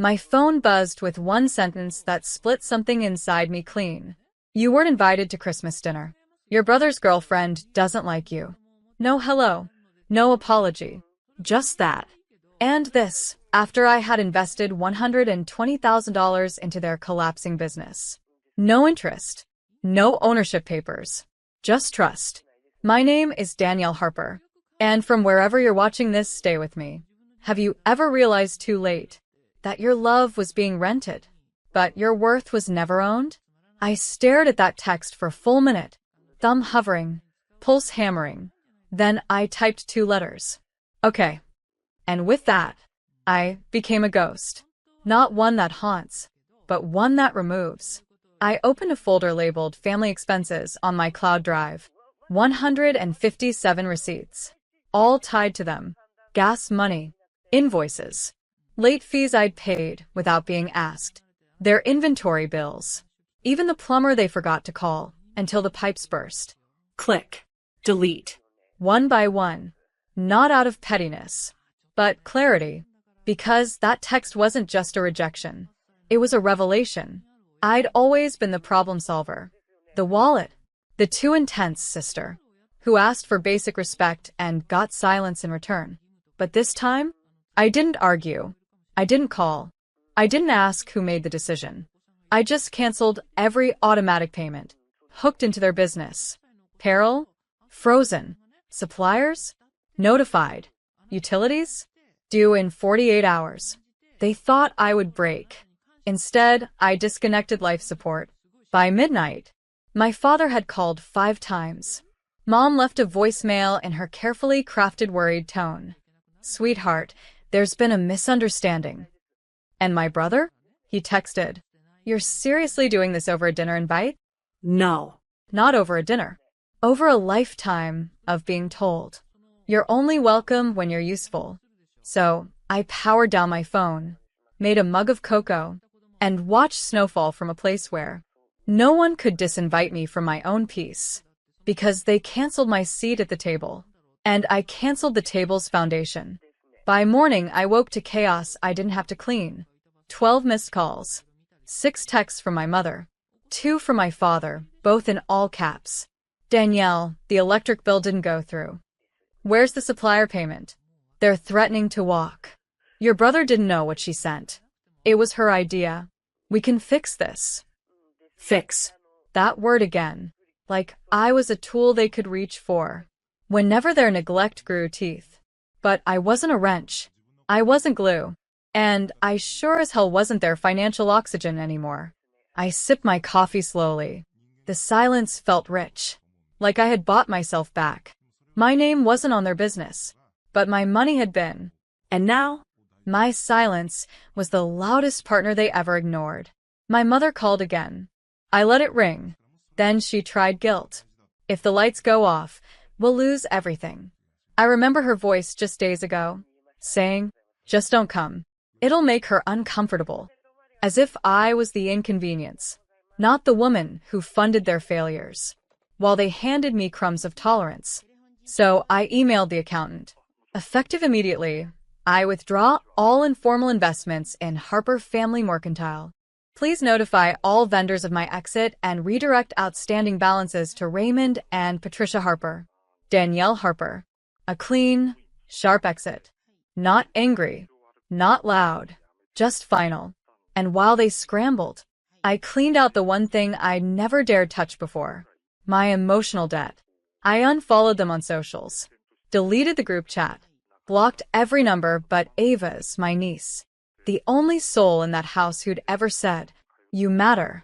My phone buzzed with one sentence that split something inside me clean. You weren't invited to Christmas dinner. Your brother's girlfriend doesn't like you. No hello. No apology. Just that. And this, after I had invested $120,000 into their collapsing business. No interest. No ownership papers. Just trust. My name is Danielle Harper. And from wherever you're watching this, stay with me. Have you ever realized too late that your love was being rented, but your worth was never owned? I stared at that text for a full minute, thumb hovering, pulse hammering. Then I typed 2 letters. Okay. And with that, I became a ghost. Not one that haunts, but one that removes. I opened a folder labeled Family Expenses on my cloud drive. 157 receipts, all tied to them. Gas money, invoices, late fees I'd paid without being asked, their inventory bills, even the plumber they forgot to call until the pipes burst. Click. Delete. One by one. Not out of pettiness, but clarity. Because that text wasn't just a rejection. It was a revelation. I'd always been the problem solver. The wallet. The too intense sister. Who asked for basic respect and got silence in return. But this time, I didn't argue. I didn't call. I didn't ask who made the decision. I just canceled every automatic payment. Hooked into their business. Payroll? Frozen. Suppliers? Notified. Utilities? Due in 48 hours. They thought I would break. Instead, I disconnected life support. By midnight, my father had called 5 times. Mom left a voicemail in her carefully crafted worried tone. Sweetheart, there's been a misunderstanding. And my brother? He texted. You're seriously doing this over a dinner invite? No. Not over a dinner. Over a lifetime of being told. You're only welcome when you're useful. So, I powered down my phone, made a mug of cocoa, and watched snowfall from a place where no one could disinvite me from my own peace. Because they canceled my seat at the table. And I canceled the table's foundation. By morning, I woke to chaos I didn't have to clean. 12 missed calls. 6 texts from my mother. 2 from my father, both in all caps. Danielle, the electric bill didn't go through. Where's the supplier payment? They're threatening to walk. Your brother didn't know what she sent. It was her idea. We can fix this. Fix. That word again. Like I was a tool they could reach for. Whenever their neglect grew teeth. But I wasn't a wrench. I wasn't glue. And I sure as hell wasn't their financial oxygen anymore. I sipped my coffee slowly. The silence felt rich. Like I had bought myself back. My name wasn't on their business. But my money had been. And now, my silence was the loudest partner they ever ignored. My mother called again. I let it ring. Then she tried guilt. If the lights go off, we'll lose everything. I remember her voice just days ago, saying, just don't come. It'll make her uncomfortable. As if I was the inconvenience, not the woman who funded their failures, while they handed me crumbs of tolerance. So I emailed the accountant. Effective immediately, I withdraw all informal investments in Harper Family Mercantile. Please notify all vendors of my exit and redirect outstanding balances to Raymond and Patricia Harper. Danielle Harper. A clean, sharp exit. Not angry. Not loud. Just final. And while they scrambled, I cleaned out the one thing I'd never dared touch before. My emotional debt. I unfollowed them on socials. Deleted the group chat. Blocked every number but Ava's, my niece. The only soul in that house who'd ever said, "You matter."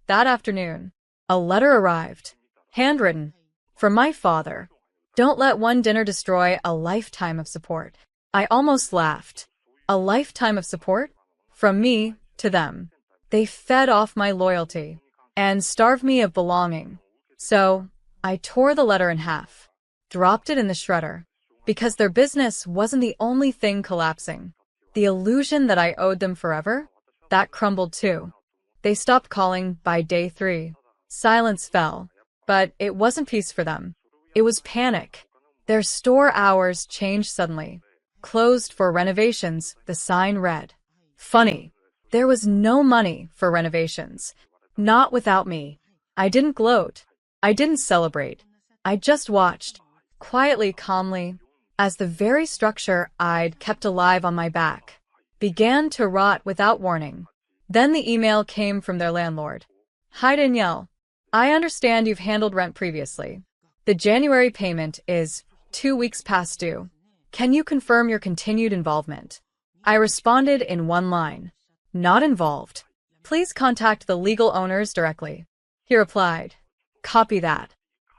That afternoon, a letter arrived. Handwritten. From my father. Don't let one dinner destroy a lifetime of support. I almost laughed. A lifetime of support? From me to them. They fed off my loyalty and starved me of belonging. So, I tore the letter in half. Dropped it in the shredder. Because their business wasn't the only thing collapsing. The illusion that I owed them forever? That crumbled too. They stopped calling by day 3. Silence fell. But it wasn't peace for them. It was panic. Their store hours changed suddenly. Closed for renovations, the sign read. Funny. There was no money for renovations. Not without me. I didn't gloat. I didn't celebrate. I just watched, quietly, calmly, as the very structure I'd kept alive on my back began to rot without warning. Then the email came from their landlord. Hi Danielle. I understand you've handled rent previously. The January payment is 2 weeks past due. Can you confirm your continued involvement? I responded in one line. Not involved. Please contact the legal owners directly. He replied. Copy that.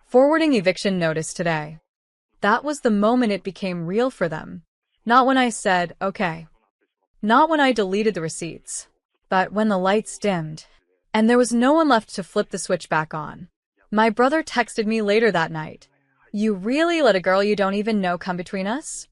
Forwarding eviction notice today. That was the moment it became real for them. Not when I said, okay. Not when I deleted the receipts. But when the lights dimmed, and there was no one left to flip the switch back on. My brother texted me later that night. You really let a girl you don't even know come between us?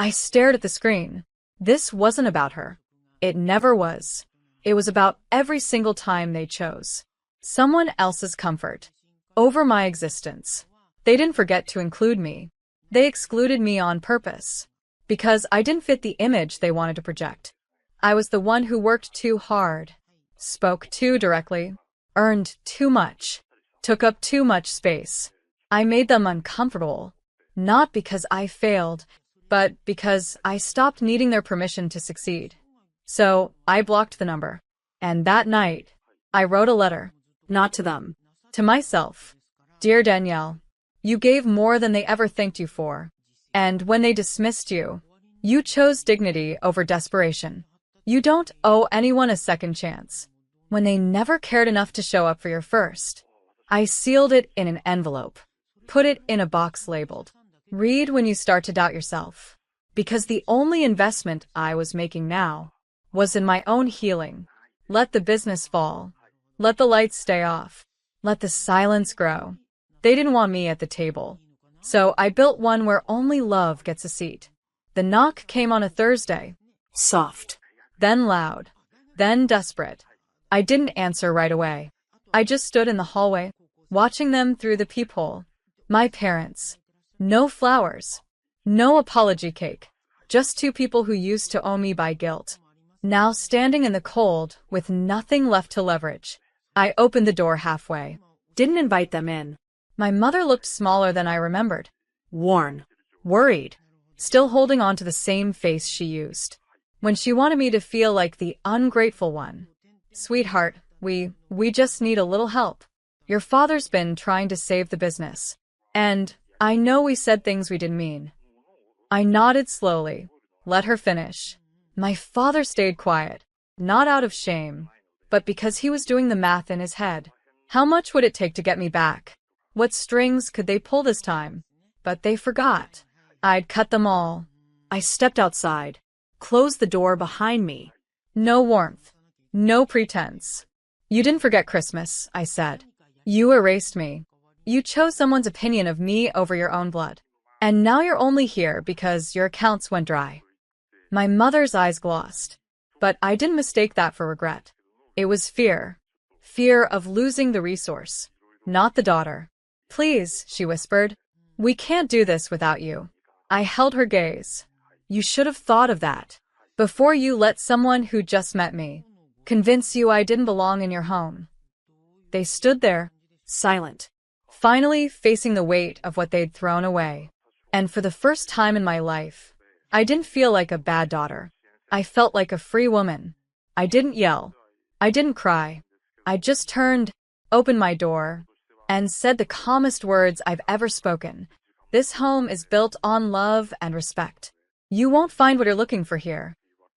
I stared at the screen. This wasn't about her. It never was. It was about every single time they chose someone else's comfort over my existence. They didn't forget to include me. They excluded me on purpose. Because I didn't fit the image they wanted to project. I was the one who worked too hard, spoke too directly, earned too much, took up too much space. I made them uncomfortable, not because I failed, but because I stopped needing their permission to succeed. So I blocked the number. And that night, I wrote a letter, not to them, to myself. Dear Danielle, you gave more than they ever thanked you for. And when they dismissed you, you chose dignity over desperation. You don't owe anyone a second chance. When they never cared enough to show up for your first, I sealed it in an envelope, put it in a box labeled, read when you start to doubt yourself. Because the only investment I was making now was in my own healing. Let the business fall. Let the lights stay off. Let the silence grow. They didn't want me at the table. So I built one where only love gets a seat. The knock came on a Thursday. Soft. Then loud, then desperate. I didn't answer right away. I just stood in the hallway, watching them through the peephole. My parents. No flowers. No apology cake. Just two people who used to owe me by guilt. Now standing in the cold, with nothing left to leverage. I opened the door halfway. Didn't invite them in. My mother looked smaller than I remembered. Worn. Worried. Still holding on to the same face she used when she wanted me to feel like the ungrateful one. Sweetheart, we just need a little help. Your father's been trying to save the business. And I know we said things we didn't mean. I nodded slowly. Let her finish. My father stayed quiet, not out of shame, but because he was doing the math in his head. How much would it take to get me back? What strings could they pull this time? But they forgot. I'd cut them all. I stepped outside. Closed the door behind me. No warmth. No pretense. You didn't forget Christmas, I said. You erased me. You chose someone's opinion of me over your own blood. And now you're only here because your accounts went dry. My mother's eyes glossed. But I didn't mistake that for regret. It was fear. Fear of losing the resource, not the daughter. Please, she whispered. We can't do this without you. I held her gaze. You should have thought of that before you let someone who just met me convince you I didn't belong in your home. They stood there, silent, finally facing the weight of what they'd thrown away. And for the first time in my life, I didn't feel like a bad daughter. I felt like a free woman. I didn't yell. I didn't cry. I just turned, opened my door, and said the calmest words I've ever spoken. This home is built on love and respect. You won't find what you're looking for here.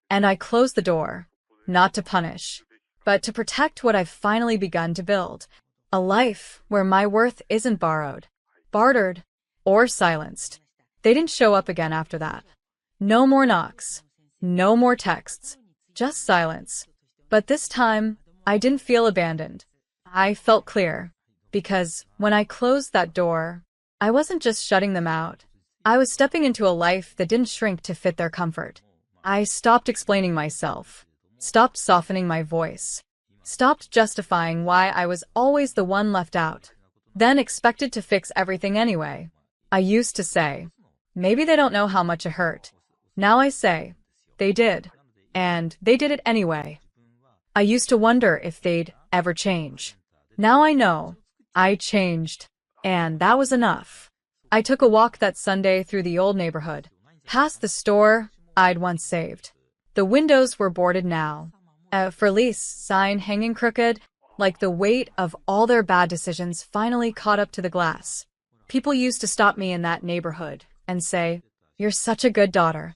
And I closed the door, not to punish, but to protect what I've finally begun to build. A life where my worth isn't borrowed, bartered, or silenced. They didn't show up again after that. No more knocks. No more texts. Just silence. But this time, I didn't feel abandoned. I felt clear. Because when I closed that door, I wasn't just shutting them out. I was stepping into a life that didn't shrink to fit their comfort. I stopped explaining myself, stopped softening my voice, stopped justifying why I was always the one left out, then expected to fix everything anyway. I used to say, maybe they don't know how much it hurt. Now I say, they did. and they did it anyway. I used to wonder if they'd ever change. Now I know. I changed. And that was enough. I took a walk that Sunday through the old neighborhood, past the store I'd once saved. The windows were boarded now. A for lease sign hanging crooked, like the weight of all their bad decisions finally caught up to the glass. People used to stop me in that neighborhood and say, "You're such a good daughter."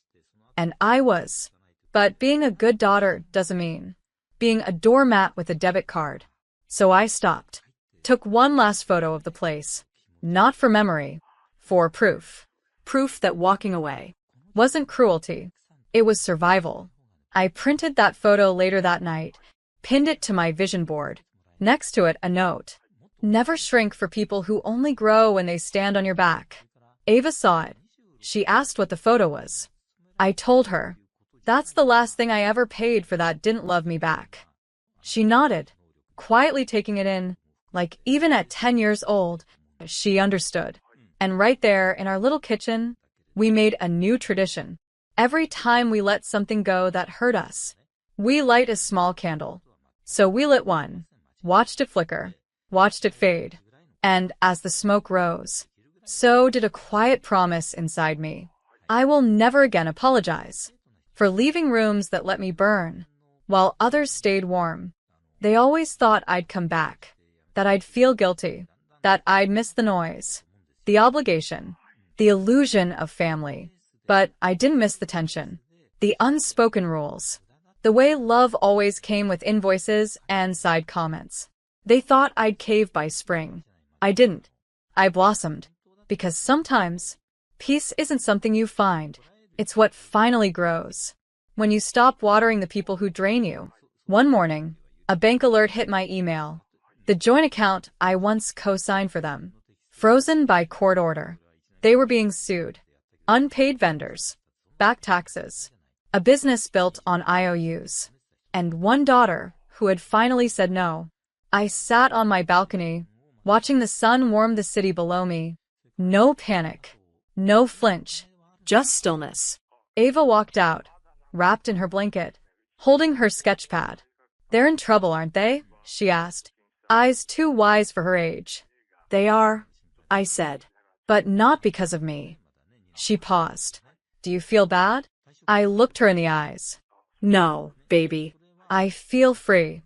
And I was. But being a good daughter doesn't mean being a doormat with a debit card. So I stopped. Took one last photo of the place. Not for memory. For proof. Proof that walking away wasn't cruelty. It was survival. I printed that photo later that night, pinned it to my vision board. Next to it, a note. Never shrink for people who only grow when they stand on your back. Ava saw it. She asked what the photo was. I told her. That's the last thing I ever paid for that didn't love me back. She nodded, quietly taking it in, like even at 10 years old, she understood. And right there in our little kitchen, we made a new tradition. Every time we let something go that hurt us, we light a small candle. So we lit one, watched it flicker, watched it fade. And as the smoke rose, so did a quiet promise inside me. I will never again apologize for leaving rooms that let me burn, while others stayed warm. They always thought I'd come back, that I'd feel guilty, that I'd miss the noise, the obligation, the illusion of family. But I didn't miss the tension, the unspoken rules, the way love always came with invoices and side comments. They thought I'd cave by spring. I didn't. I blossomed. Because sometimes, peace isn't something you find, it's what finally grows. When you stop watering the people who drain you. One morning, a bank alert hit my email. The joint account I once co-signed for them. Frozen by court order. They were being sued. Unpaid vendors. Back taxes. A business built on IOUs. And one daughter, who had finally said no. I sat on my balcony, watching the sun warm the city below me. No panic. No flinch. Just stillness. Ava walked out, wrapped in her blanket, holding her sketch pad. "They're in trouble, aren't they?" she asked, eyes too wise for her age. "They are," I said. "But not because of me." She paused. "Do you feel bad?" I looked her in the eyes. "No, baby. I feel free.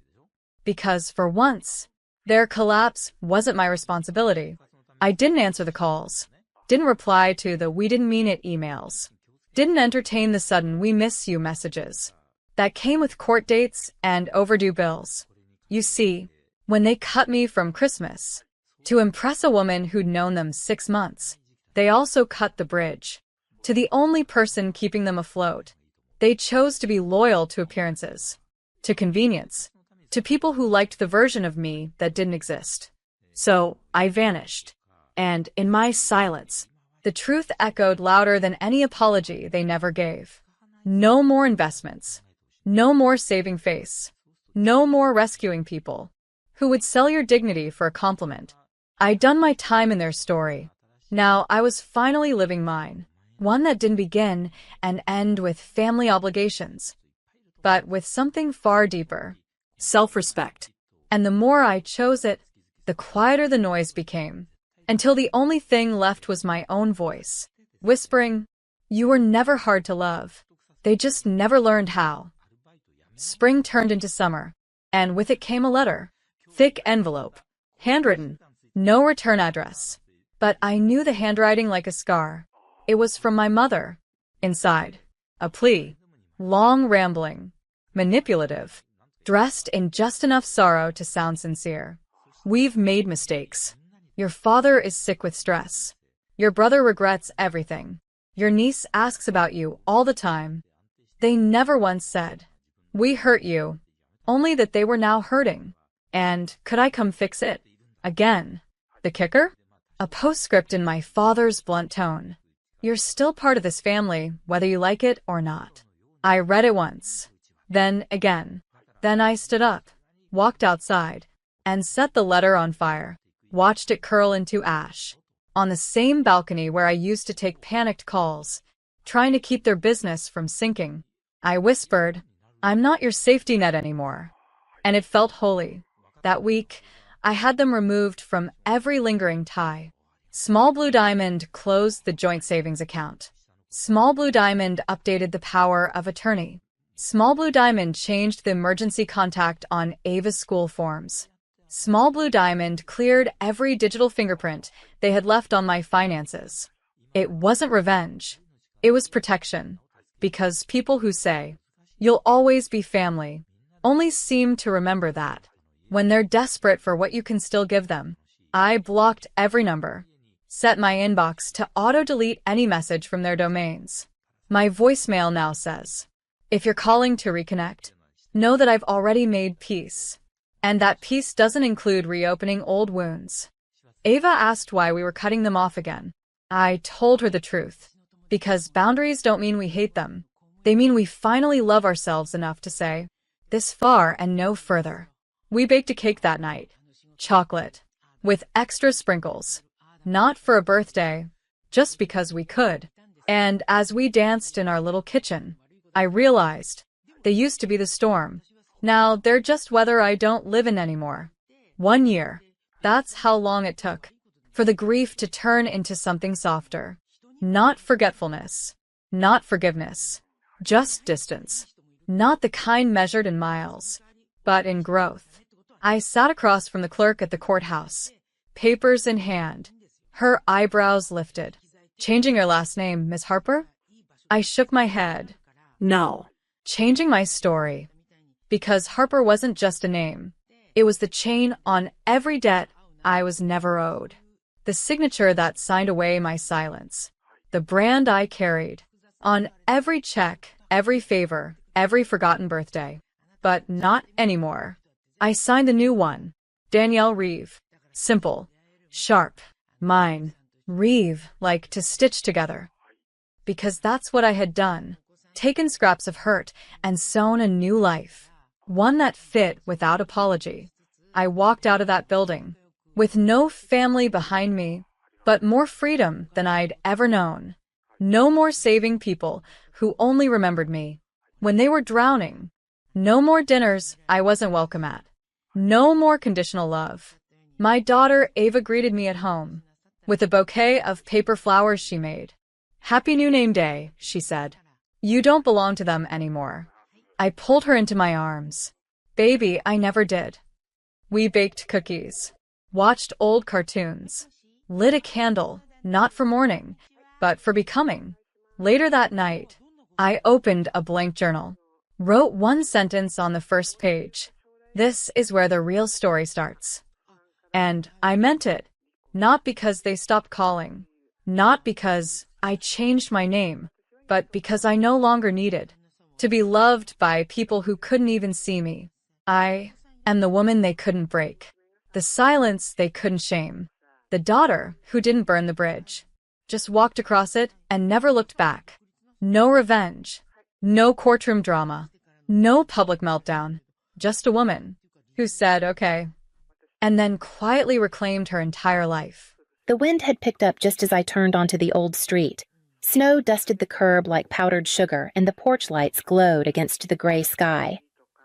Because for once, their collapse wasn't my responsibility. I didn't answer the calls. Didn't reply to the "we didn't mean it" emails. Didn't entertain the sudden "we miss you" messages. That came with court dates and overdue bills. You see, when they cut me from Christmas, to impress a woman who'd known them 6 months, they also cut the bridge. To the only person keeping them afloat. They chose to be loyal to appearances. To convenience. To people who liked the version of me that didn't exist. So, I vanished. And, in my silence, the truth echoed louder than any apology they never gave. No more investments. No more saving face. No more rescuing people who would sell your dignity for a compliment. I'd done my time in their story. Now I was finally living mine. One that didn't begin and end with family obligations, but with something far deeper. Self-respect. And the more I chose it, the quieter the noise became. Until the only thing left was my own voice, whispering, "You were never hard to love. They just never learned how." Spring turned into summer, and with it came a letter. Thick envelope. Handwritten. No return address. But I knew the handwriting like a scar. It was from my mother. Inside, a plea. Long, rambling. Manipulative. Dressed in just enough sorrow to sound sincere. "We've made mistakes. Your father is sick with stress. Your brother regrets everything. Your niece asks about you all the time. They never once said, 'We hurt you,' only that they were now hurting. And could I come fix it?" Again. The kicker? A postscript in my father's blunt tone. "You're still part of this family, whether you like it or not." I read it once. Then again. Then I stood up, walked outside, and set the letter on fire. Watched it curl into ash. On the same balcony where I used to take panicked calls, trying to keep their business from sinking. I whispered, I'm not your safety net anymore. And it felt holy. That week, I had them removed from every lingering tie. Small Blue Diamond closed the joint savings account. Small Blue Diamond updated the power of attorney. Small Blue Diamond changed the emergency contact on Ava's school forms. Small Blue Diamond cleared every digital fingerprint they had left on my finances. It wasn't revenge. It was protection. Because people who say, "You'll always be family," only seem to remember that. When they're desperate for what you can still give them. I blocked every number. Set my inbox to auto-delete any message from their domains. My voicemail now says, "If you're calling to reconnect, know that I've already made peace." And that peace doesn't include reopening old wounds. Ava asked why we were cutting them off again. I told her the truth. Because boundaries don't mean we hate them. They mean we finally love ourselves enough to say, "This far and no further." We baked a cake that night. Chocolate. With extra sprinkles. Not for a birthday. Just because we could. And as we danced in our little kitchen, I realized they used to be the storm. Now they're just weather I don't live in anymore. 1 year. That's how long it took for the grief to turn into something softer. Not forgetfulness. Not forgiveness. Just distance. Not the kind measured in miles, but in growth. I sat across from the clerk at the courthouse, papers in hand. Her eyebrows lifted. "Changing your last name, Miss Harper?" I shook my head. "No. Changing my story." Because Harper wasn't just a name. It was the chain on every debt I was never owed. The signature that signed away my silence. The brand I carried. On every check, every favor, every forgotten birthday. But not anymore. I signed the new one. Danielle Reeve. Simple. Sharp. Mine. Reeve, like to stitch together. Because that's what I had done. Taken scraps of hurt and sewn a new life. One that fit without apology. I walked out of that building. With no family behind me, but more freedom than I'd ever known. No more saving people who only remembered me when they were drowning. No more dinners I wasn't welcome at. No more conditional love. My daughter Ava greeted me at home with a bouquet of paper flowers she made. "Happy New Name Day," she said. "You don't belong to them anymore." I pulled her into my arms. "Baby, I never did." We baked cookies, watched old cartoons, lit a candle, not for mourning, but for becoming. Later that night, I opened a blank journal, wrote one sentence on the first page. "This is where the real story starts." And I meant it. Not because they stopped calling. Not because I changed my name, but because I no longer needed to be loved by people who couldn't even see me. I am the woman they couldn't break. The silence they couldn't shame. The daughter who didn't burn the bridge. Just walked across it and never looked back. No revenge. No courtroom drama. No public meltdown. Just a woman who said, "Okay," and then quietly reclaimed her entire life. The wind had picked up just as I turned onto the old street. Snow dusted the curb like powdered sugar, and the porch lights glowed against the gray sky.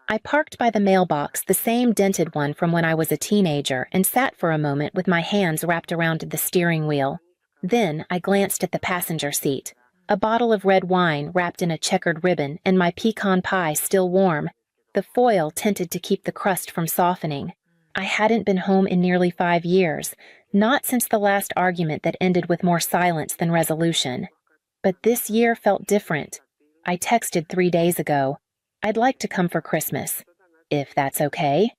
I parked by the mailbox, the same dented one from when I was a teenager, and sat for a moment with my hands wrapped around the steering wheel. Then I glanced at the passenger seat. A bottle of red wine wrapped in a checkered ribbon, and my pecan pie still warm. The foil tinted to keep the crust from softening. I hadn't been home in nearly 5 years, not since the last argument that ended with more silence than resolution. But this year felt different. I texted 3 days ago. "I'd like to come for Christmas, if that's okay."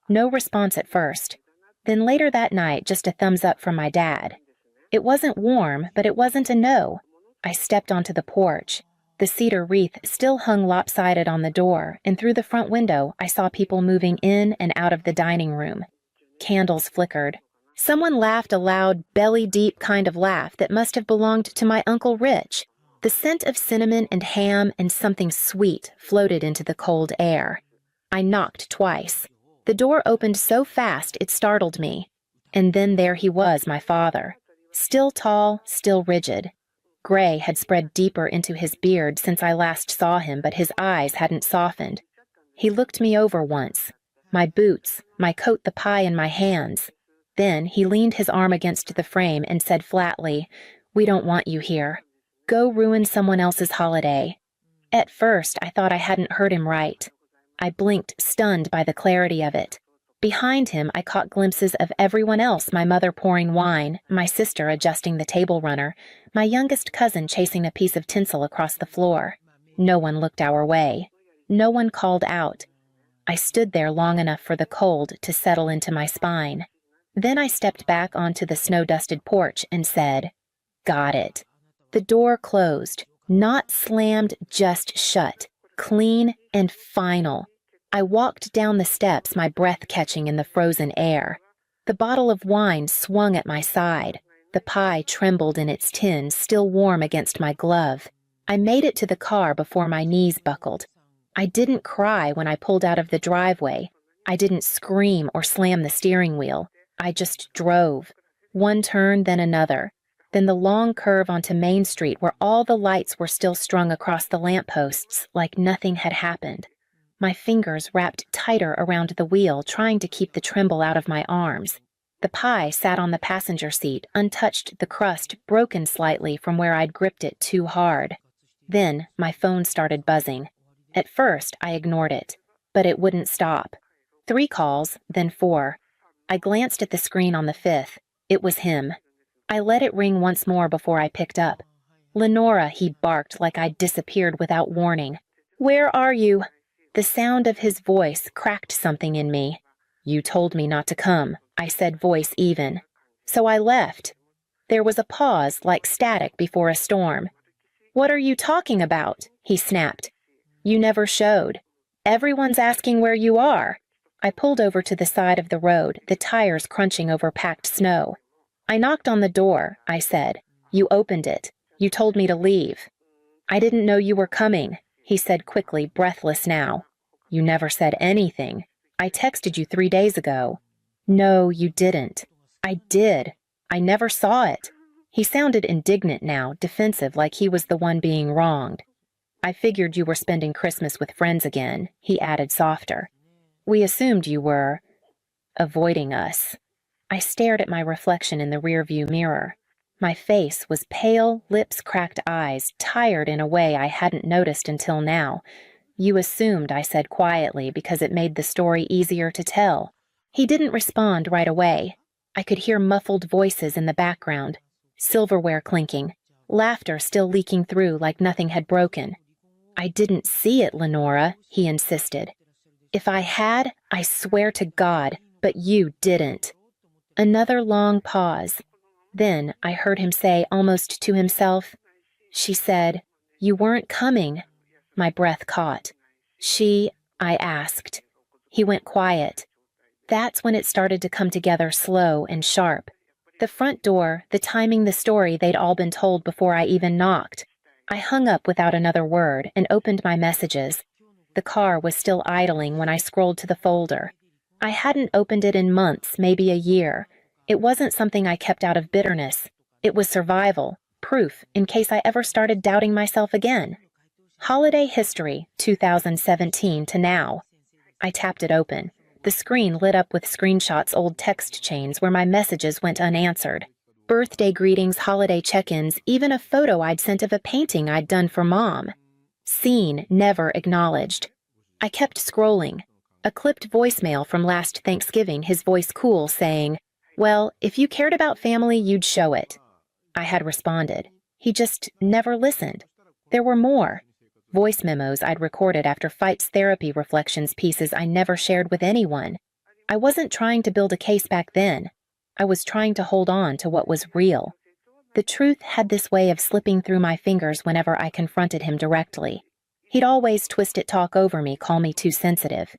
No response at first. Then later that night, just a thumbs up from my dad. It wasn't warm, but it wasn't a no. I stepped onto the porch. The cedar wreath still hung lopsided on the door, and through the front window I saw people moving in and out of the dining room. Candles flickered. Someone laughed a loud, belly-deep kind of laugh that must have belonged to my Uncle Rich. The scent of cinnamon and ham and something sweet floated into the cold air. I knocked twice. The door opened so fast it startled me. And then there he was, my father. Still tall, still rigid. Gray had spread deeper into his beard since I last saw him, but his eyes hadn't softened. He looked me over once. My boots, my coat, the pie in my hands. Then he leaned his arm against the frame and said flatly, "We don't want you here. Go ruin someone else's holiday." At first, I thought I hadn't heard him right. I blinked, stunned by the clarity of it. Behind him, I caught glimpses of everyone else, my mother pouring wine, my sister adjusting the table runner, my youngest cousin chasing a piece of tinsel across the floor. No one looked our way. No one called out. I stood there long enough for the cold to settle into my spine. Then I stepped back onto the snow-dusted porch and said, "Got it." The door closed, not slammed, just shut, clean and final. I walked down the steps, my breath catching in the frozen air. The bottle of wine swung at my side. The pie trembled in its tin, still warm against my glove. I made it to the car before my knees buckled. I didn't cry when I pulled out of the driveway. I didn't scream or slam the steering wheel. I just drove. One turn, then another. Then the long curve onto Main Street where all the lights were still strung across the lampposts like nothing had happened. My fingers wrapped tighter around the wheel, trying to keep the tremble out of my arms. The pie sat on the passenger seat, untouched, the crust broken slightly from where I'd gripped it too hard. Then my phone started buzzing. At first, I ignored it, but it wouldn't stop. 3 calls, then 4. I glanced at the screen on the 5th. It was him. I let it ring once more before I picked up. "Lenora," he barked like I'd disappeared without warning. "Where are you?" The sound of his voice cracked something in me. "You told me not to come," I said, voice even. "So I left." There was a pause, like static before a storm. "What are you talking about?" he snapped. "You never showed. Everyone's asking where you are." I pulled over to the side of the road, the tires crunching over packed snow. "I knocked on the door," I said. "You opened it. You told me to leave." "I didn't know you were coming," he said quickly, breathless now. "You never said anything. I texted you 3 days ago." "No, you didn't." "I did. I never saw it." He sounded indignant now, defensive, like he was the one being wronged. "I figured you were spending Christmas with friends again," he added softer. "We assumed you were avoiding us." I stared at my reflection in the rearview mirror. My face was pale, lips cracked eyes, tired in a way I hadn't noticed until now. "You assumed," I said quietly, because it made the story easier to tell. He didn't respond right away. I could hear muffled voices in the background, silverware clinking, laughter still leaking through like nothing had broken. "I didn't see it, Lenora," he insisted. "If I had, I swear to God, but you didn't." Another long pause. Then I heard him say, almost to himself, "She said, you weren't coming." My breath caught. I asked. He went quiet. That's when it started to come together slow and sharp. The front door, the timing, the story they'd all been told before I even knocked. I hung up without another word and opened my messages. The car was still idling when I scrolled to the folder. I hadn't opened it in months, maybe a year. It wasn't something I kept out of bitterness. It was survival, proof in case I ever started doubting myself again. Holiday history, 2017 to now. I tapped it open. The screen lit up with screenshots, old text chains where my messages went unanswered. Birthday greetings, holiday check-ins, even a photo I'd sent of a painting I'd done for Mom. Seen, never acknowledged. I kept scrolling. A clipped voicemail from last Thanksgiving, his voice cool, saying, "Well, if you cared about family, you'd show it." I had responded. He just never listened. There were more. Voice memos I'd recorded after fights, therapy reflections, pieces I never shared with anyone. I wasn't trying to build a case back then. I was trying to hold on to what was real. The truth had this way of slipping through my fingers whenever I confronted him directly. He'd always twist it, talk over me, call me too sensitive.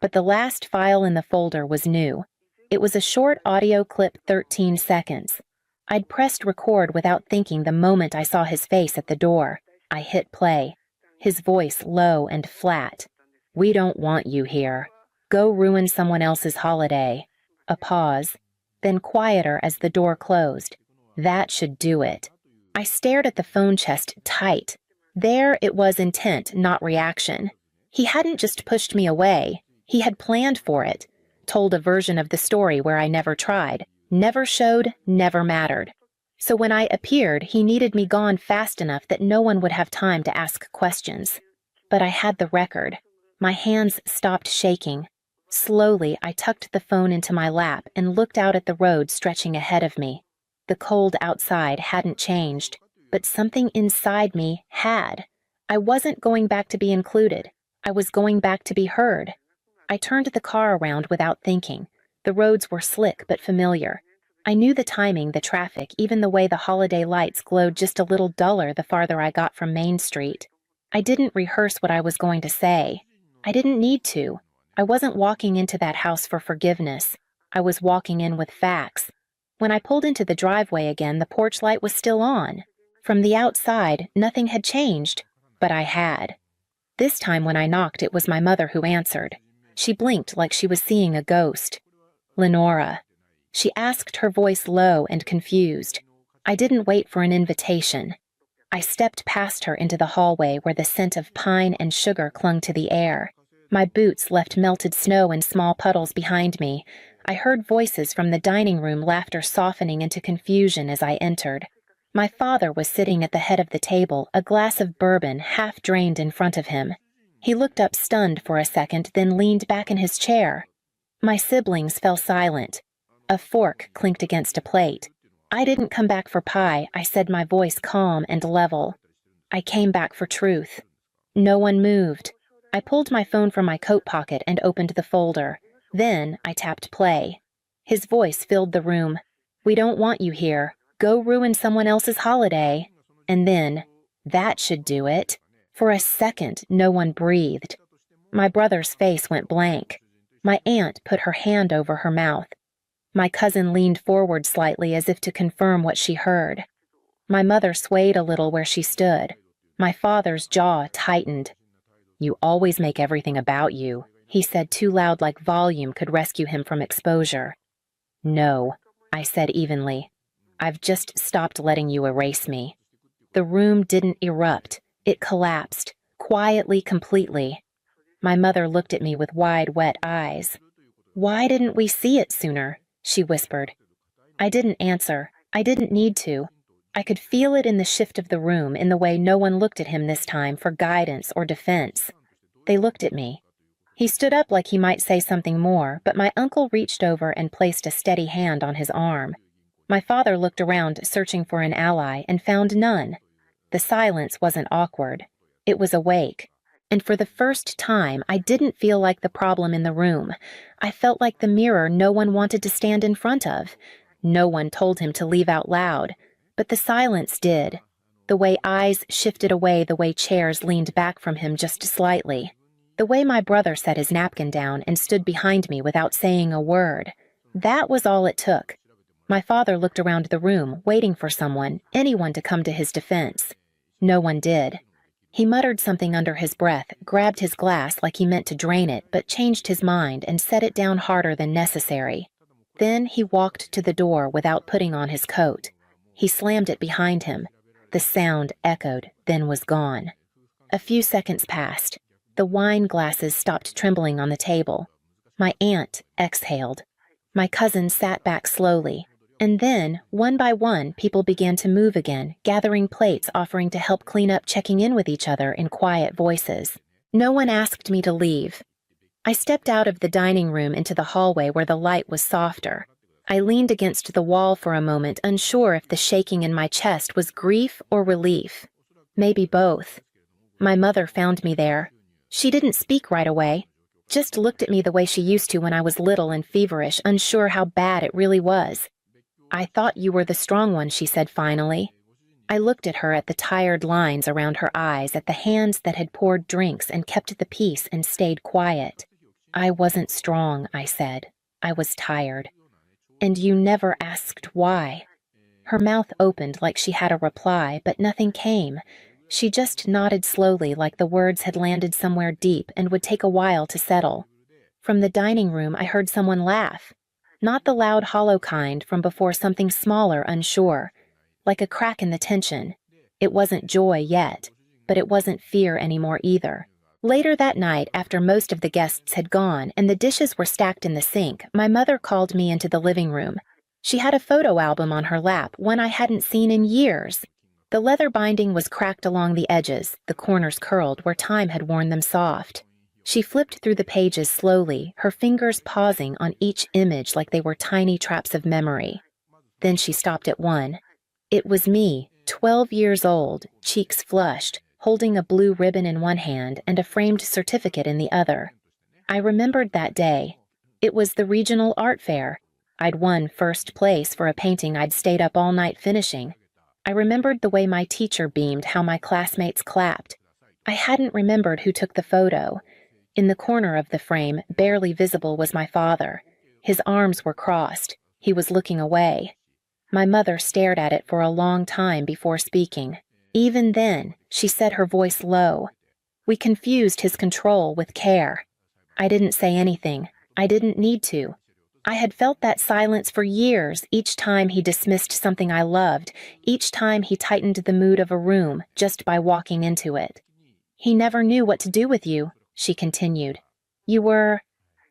But the last file in the folder was new. It was a short audio clip, 13 seconds. I'd pressed record without thinking the moment I saw his face at the door. I hit play. His voice low and flat. "We don't want you here. Go ruin someone else's holiday." A pause. Then quieter as the door closed. "That should do it." I stared at the phone chest tight. There it was, intent, not reaction. He hadn't just pushed me away, he had planned for it, told a version of the story where I never tried, never showed, never mattered. So when I appeared, he needed me gone fast enough that no one would have time to ask questions. But I had the record. My hands stopped shaking. Slowly, I tucked the phone into my lap and looked out at the road stretching ahead of me. The cold outside hadn't changed, but something inside me had. I wasn't going back to be included. I was going back to be heard. I turned the car around without thinking. The roads were slick but familiar. I knew the timing, the traffic, even the way the holiday lights glowed just a little duller the farther I got from Main Street. I didn't rehearse what I was going to say. I didn't need to. I wasn't walking into that house for forgiveness. I was walking in with facts. When I pulled into the driveway again, the porch light was still on. From the outside, nothing had changed, but I had. This time when I knocked, it was my mother who answered. She blinked like she was seeing a ghost. Lenora. She asked, her voice low and confused. I didn't wait for an invitation. I stepped past her into the hallway where the scent of pine and sugar clung to the air. My boots left melted snow in small puddles behind me. I heard voices from the dining room, laughter softening into confusion as I entered. My father was sitting at the head of the table, a glass of bourbon half drained in front of him. He looked up stunned for a second, then leaned back in his chair. My siblings fell silent. A fork clinked against a plate. I didn't come back for pie, I said, my voice calm and level. I came back for truth. No one moved. I pulled my phone from my coat pocket and opened the folder. Then I tapped play. His voice filled the room. We don't want you here. Go ruin someone else's holiday. And then, that should do it. For a second, no one breathed. My brother's face went blank. My aunt put her hand over her mouth. My cousin leaned forward slightly as if to confirm what she heard. My mother swayed a little where she stood. My father's jaw tightened. You always make everything about you, he said, too loud like volume could rescue him from exposure. No, I said evenly. I've just stopped letting you erase me. The room didn't erupt. It collapsed, quietly, completely. My mother looked at me with wide, wet eyes. Why didn't we see it sooner? She whispered. I didn't answer. I didn't need to. I could feel it in the shift of the room, in the way no one looked at him this time for guidance or defense. They looked at me. He stood up like he might say something more, but my uncle reached over and placed a steady hand on his arm. My father looked around, searching for an ally, and found none. The silence wasn't awkward. It was awake. And for the first time, I didn't feel like the problem in the room. I felt like the mirror no one wanted to stand in front of. No one told him to leave out loud. But the silence did. The way eyes shifted away, the way chairs leaned back from him just slightly. The way my brother set his napkin down and stood behind me without saying a word. That was all it took. My father looked around the room, waiting for someone, anyone to come to his defense. No one did. He muttered something under his breath, grabbed his glass like he meant to drain it, but changed his mind and set it down harder than necessary. Then he walked to the door without putting on his coat. He slammed it behind him. The sound echoed, then was gone. A few seconds passed. The wine glasses stopped trembling on the table. My aunt exhaled. My cousin sat back slowly. And then, one by one, people began to move again, gathering plates, offering to help clean up, checking in with each other in quiet voices. No one asked me to leave. I stepped out of the dining room into the hallway where the light was softer. I leaned against the wall for a moment, unsure if the shaking in my chest was grief or relief. Maybe both. My mother found me there. She didn't speak right away, just looked at me the way she used to when I was little and feverish, unsure how bad it really was. I thought you were the strong one, she said finally. I looked at her, at the tired lines around her eyes, at the hands that had poured drinks and kept the peace and stayed quiet. I wasn't strong, I said. I was tired. And you never asked why. Her mouth opened like she had a reply, but nothing came. She just nodded slowly like the words had landed somewhere deep and would take a while to settle. From the dining room, I heard someone laugh. Not the loud, hollow kind from before, something smaller, unsure. Like a crack in the tension. It wasn't joy yet, but it wasn't fear anymore either. Later that night, after most of the guests had gone and the dishes were stacked in the sink, my mother called me into the living room. She had a photo album on her lap, one I hadn't seen in years. The leather binding was cracked along the edges, the corners curled where time had worn them soft. She flipped through the pages slowly, her fingers pausing on each image like they were tiny traps of memory. Then she stopped at one. It was me, 12 years old, cheeks flushed, holding a blue ribbon in one hand and a framed certificate in the other. I remembered that day. It was the regional art fair. I'd won first place for a painting I'd stayed up all night finishing. I remembered the way my teacher beamed, how my classmates clapped. I hadn't remembered who took the photo. In the corner of the frame, barely visible, was my father. His arms were crossed. He was looking away. My mother stared at it for a long time before speaking. Even then, she said, her voice low. We confused his control with care. I didn't say anything. I didn't need to. I had felt that silence for years, each time he dismissed something I loved, each time he tightened the mood of a room just by walking into it. He never knew what to do with you, she continued. You were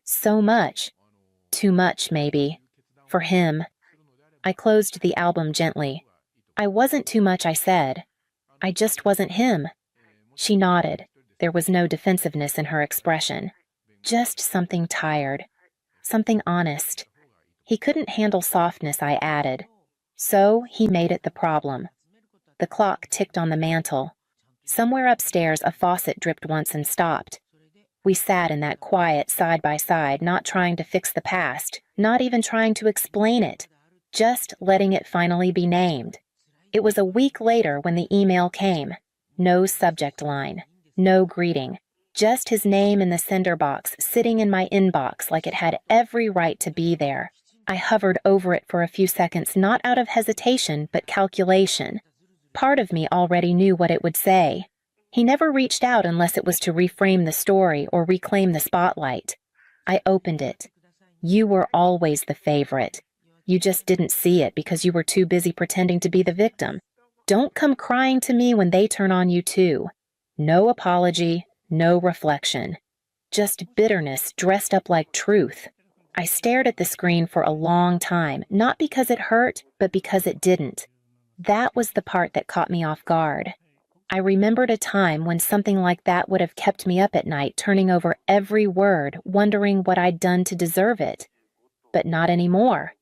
so much. Too much, maybe. For him. I closed the album gently. I wasn't too much, I said. I just wasn't him. She nodded. There was no defensiveness in her expression. Just something tired. Something honest. He couldn't handle softness, I added. So he made it the problem. The clock ticked on the mantel. Somewhere upstairs, a faucet dripped once and stopped. We sat in that quiet side by side, not trying to fix the past, not even trying to explain it, just letting it finally be named. It was a week later when the email came. No subject line, no greeting, just his name in the sender box, sitting in my inbox like it had every right to be there. I hovered over it for a few seconds, not out of hesitation, but calculation. Part of me already knew what it would say. He never reached out unless it was to reframe the story or reclaim the spotlight. I opened it. You were always the favorite. You just didn't see it because you were too busy pretending to be the victim. Don't come crying to me when they turn on you too. No apology, no reflection. Just bitterness dressed up like truth. I stared at the screen for a long time, not because it hurt, but because it didn't. That was the part that caught me off guard. I remembered a time when something like that would have kept me up at night, turning over every word, wondering what I'd done to deserve it. But not anymore.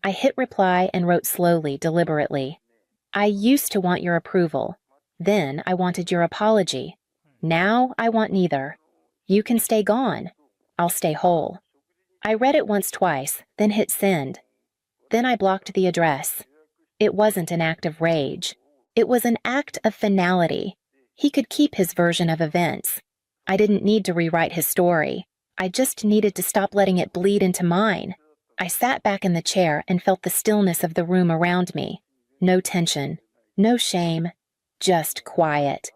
I hit reply and wrote slowly, deliberately. I used to want your approval. Then I wanted your apology. Now I want neither. You can stay gone. I'll stay whole. I read it once, twice, then hit send. Then I blocked the address. It wasn't an act of rage. It was an act of finality. He could keep his version of events. I didn't need to rewrite his story. I just needed to stop letting it bleed into mine. I sat back in the chair and felt the stillness of the room around me. No tension, no shame, just quiet.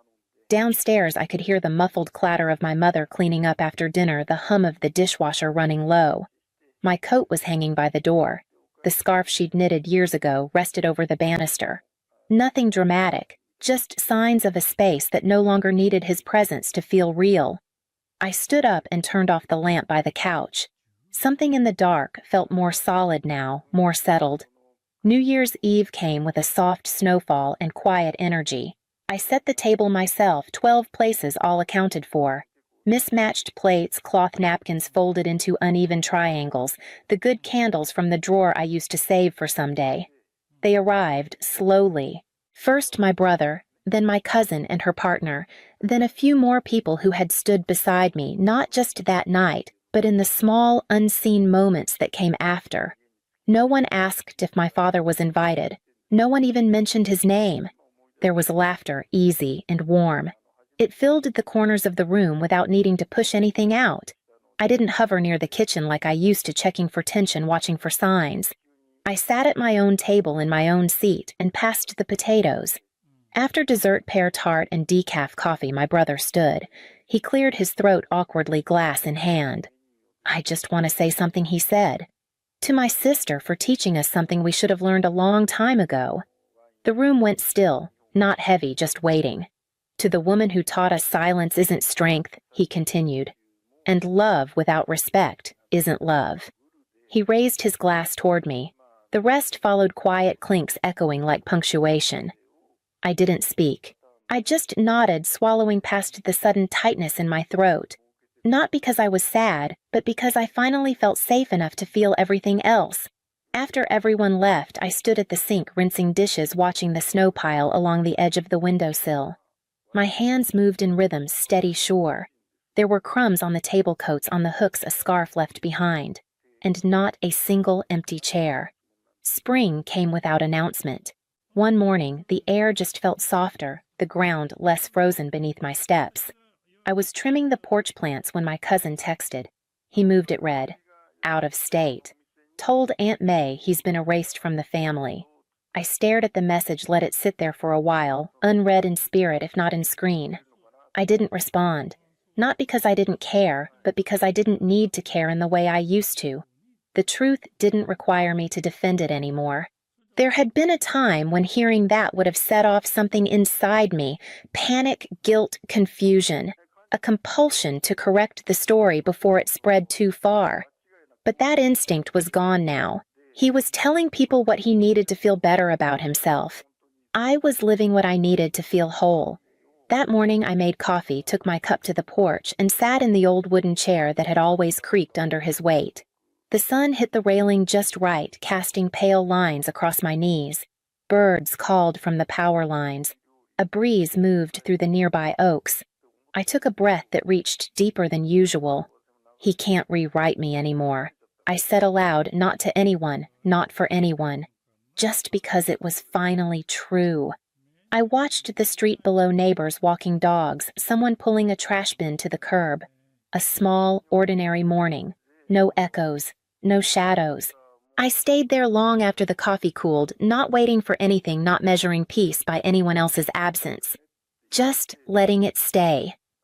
Downstairs, I could hear the muffled clatter of my mother cleaning up after dinner, the hum of the dishwasher running low. My coat was hanging by the door. The scarf she'd knitted years ago rested over the banister. Nothing dramatic, just signs of a space that no longer needed his presence to feel real. I stood up and turned off the lamp by the couch. Something in the dark felt more solid now, more settled. New Year's Eve came with a soft snowfall and quiet energy. I set the table myself, 12 places all accounted for. Mismatched plates, cloth napkins folded into uneven triangles, the good candles from the drawer I used to save for someday. They arrived slowly. First my brother, then my cousin and her partner, then a few more people who had stood beside me, not just that night, but in the small, unseen moments that came after. No one asked if my father was invited. No one even mentioned his name. There was laughter, easy and warm. It filled the corners of the room without needing to push anything out. I didn't hover near the kitchen like I used to, checking for tension, watching for signs. I sat at my own table in my own seat and passed the potatoes. After dessert pear tart and decaf coffee, my brother stood. He cleared his throat awkwardly, glass in hand. I just want to say something, he said. To my sister for teaching us something we should have learned a long time ago. The room went still, not heavy, just waiting. To the woman who taught us silence isn't strength, he continued, and love without respect isn't love. He raised his glass toward me. The rest followed quiet clinks echoing like punctuation. I didn't speak. I just nodded, swallowing past the sudden tightness in my throat. Not because I was sad, but because I finally felt safe enough to feel everything else. After everyone left, I stood at the sink rinsing dishes, watching the snow pile along the edge of the windowsill. My hands moved in rhythm, steady, sure. There were crumbs on the table coats, on the hooks a scarf left behind, and not a single empty chair. Spring came without announcement. One morning, the air just felt softer, the ground less frozen beneath my steps. I was trimming the porch plants when my cousin texted. He moved it read, "Out of state. Told Aunt May he's been erased from the family." I stared at the message, let it sit there for a while, unread in spirit if not in screen. I didn't respond, not because I didn't care, but because I didn't need to care in the way I used to. The truth didn't require me to defend it anymore. There had been a time when hearing that would have set off something inside me, panic, guilt, confusion, a compulsion to correct the story before it spread too far. But that instinct was gone now. He was telling people what he needed to feel better about himself. I was living what I needed to feel whole. That morning I made coffee, took my cup to the porch, and sat in the old wooden chair that had always creaked under his weight. The sun hit the railing just right, casting pale lines across my knees. Birds called from the power lines. A breeze moved through the nearby oaks. I took a breath that reached deeper than usual. He can't rewrite me anymore. I said aloud, not to anyone, not for anyone, just because it was finally true. I watched the street below, neighbors walking dogs, someone pulling a trash bin to the curb. A small, ordinary morning. No echoes, no shadows. I stayed there long after the coffee cooled, not waiting for anything, not measuring peace by anyone else's absence. Just letting it stay.